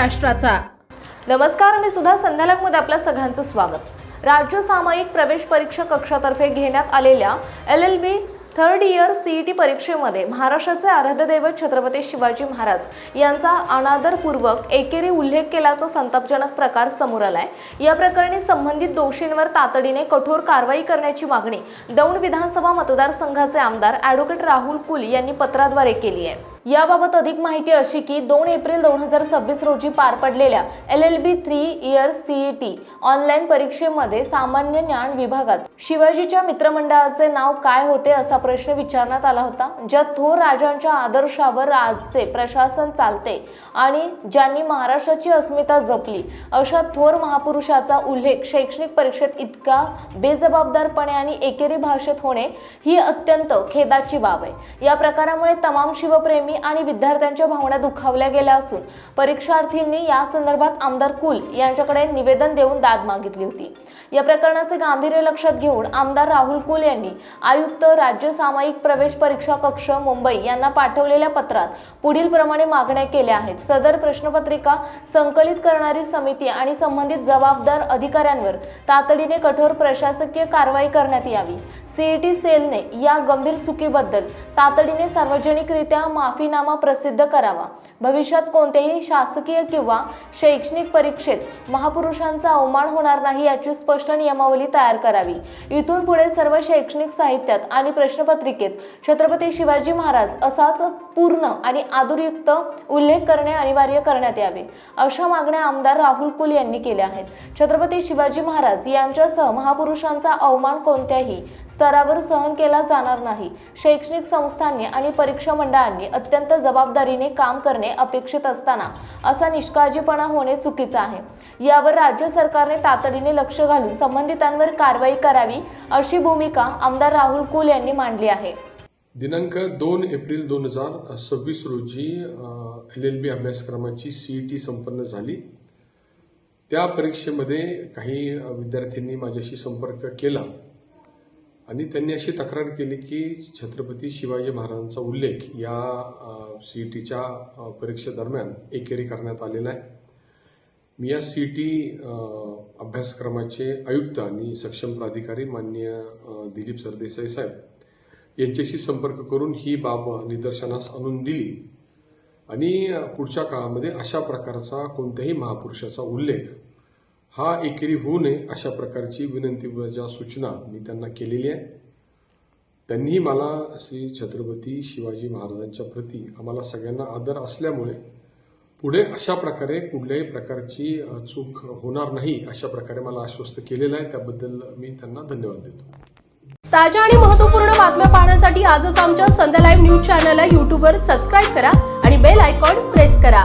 राष्ट्राचा। नमस्कार, मी सुधा संध्यालामध्ये आपल्या सगळ्यांचं स्वागत। राज्य सामायिक प्रवेश परीक्षा कक्षातर्फे घेण्यात आलेल्या LLB थर्ड इयर CET परीक्षेमध्ये महाराष्ट्राचे आराध्यदैवत छत्रपती शिवाजी महाराज यांचा अनादरपूर्वक एकेरी उल्लेख केल्याचा संतापजनक प्रकार समोर आलाय। या प्रकरणी संबंधित दोषींवर तातडीने कठोर कारवाई करण्याची मागणी दौंड विधानसभा मतदारसंघाचे आमदार ॲडव्होकेट राहुल कुल यांनी पत्राद्वारे केली आहे। याबाबत अधिक माहिती अशी की 2 एप्रिल 2026 रोजी पार पडलेल्या LLB 3 इयर CET ऑनलाईन परीक्षेमध्ये सामान्य ज्ञान विभागात शिवाजीच्या मित्रमंडळाचे नाव काय होते असा प्रश्न विचारण्यात आला होता। ज्या थोर राजांच्या आदर्शावर राज्याचे प्रशासन चालते आणि ज्यांनी महाराष्ट्राची अस्मिता जपली अशा थोर महापुरुषाचा उल्लेख शैक्षणिक परीक्षेत इतका बेजबाबदारपणे आणि एकेरी भाषेत होणे ही अत्यंत खेदाची बाब आहे। या प्रकारामुळे तमाम शिवप्रेमी आणि विद्यार्थ्यांच्या भावना दुखावल्या गेल्या असून परीक्षार्थींनी या संदर्भात आमदार कुल यांच्याकडे निवेदन देऊन दाद मागितली होती। या प्रकरणाचे गांभीर्य लक्षात घेऊन आमदार राहुल कुल यांनी आयुक्त राज्य सामायिक प्रवेश परीक्षा कक्ष मुंबई यांना पाठवलेल्या पत्रात पुढील प्रमाणे मागण्या केल्या आहेत। सदर प्रश्नपत्रिका संकलित करणारी समिती आणि संबंधित जबाबदार अधिकाऱ्यांवर तातडीने कठोर प्रशासकीय कारवाई करण्यात यावी। CET सेलने या गंभीर चुकीबद्दल तातडीने सार्वजनिकरित्या माफीनामा प्रसिद्ध करावा। भविष्यात कोणत्याही शासकीय किंवा शैक्षणिक परीक्षेत महापुरुषांचा अवमान होणार नाही याची स्पष्ट नियमावली तयार करावी। इथून पुढे सर्व शैक्षणिक साहित्यात आणि प्रश्नपत्रिकेत छत्रपती शिवाजी महाराज असाच पूर्ण आणि आदरयुक्त उल्लेख करणे अनिवार्य करण्यात यावे, अशा मागण्या आमदार राहुल कुल यांनी केल्या आहेत। छत्रपती शिवाजी महाराज यांच्यासह महापुरुषांचा अवमान कोणत्याही स्तरावर सहन केला जाणार नाही। शैक्षणिक संस्थांनी आणि परीक्षा मंडळांनी अत्यंत जबाबदारीने काम करणे अपेक्षित असताना असा निष्काळजीपणा होणे चुकीचे आहे। यावर राज्य सरकारने तातडीने लक्ष घालून संबंधितांवर कारवाई करावी, अशी भूमिका आमदार राहुल कुल यांनी मांडली आहे। दिनांक 2 एप्रिल 2026 रोजी LLB अभ्यासक्रमाची CET संपन्न झाली। त्या परीक्षेमध्ये काही विद्यार्थ्यांनी माझ्याशी संपर्क केला आणि त्यांनी अशी तक्रार केली की छत्रपती शिवाजी महाराजांचा उल्लेख या CETच्या परीक्षेदरम्यान एकेरी करण्यात आलेला आहे। मी या CET अभ्यासक्रमाचे आयुक्त आणि सक्षम प्राधिकारी माननीय दिलीप सरदेसाई साहेब यांच्याशी संपर्क करून ही बाब निदर्शनास आणून दिली आणि पुढच्या काळामध्ये अशा प्रकारचा कोणत्याही महापुरुषाचा उल्लेख हा एकेरी होऊ नये अशा प्रकारची विनंतीच्या सूचना मी त्यांना केलेली आहे। त्यांनीही मला श्री छत्रपती शिवाजी महाराजांच्या प्रती आम्हाला सगळ्यांना आदर असल्यामुळे पुढे अशा प्रकारे कुठल्याही प्रकारची चूक होणार नाही अशा प्रकारे मला आश्वस्त केलेलं आहे। त्याबद्दल मी त्यांना धन्यवाद देतो। ताज्या आणि महत्त्वपूर्ण बातम्या पाहण्यासाठी आजच आमच्या संध्या लाईव्ह न्यूज चॅनलला YouTubeवर सबस्क्राईब करा आणि बेल आयकॉन प्रेस करा।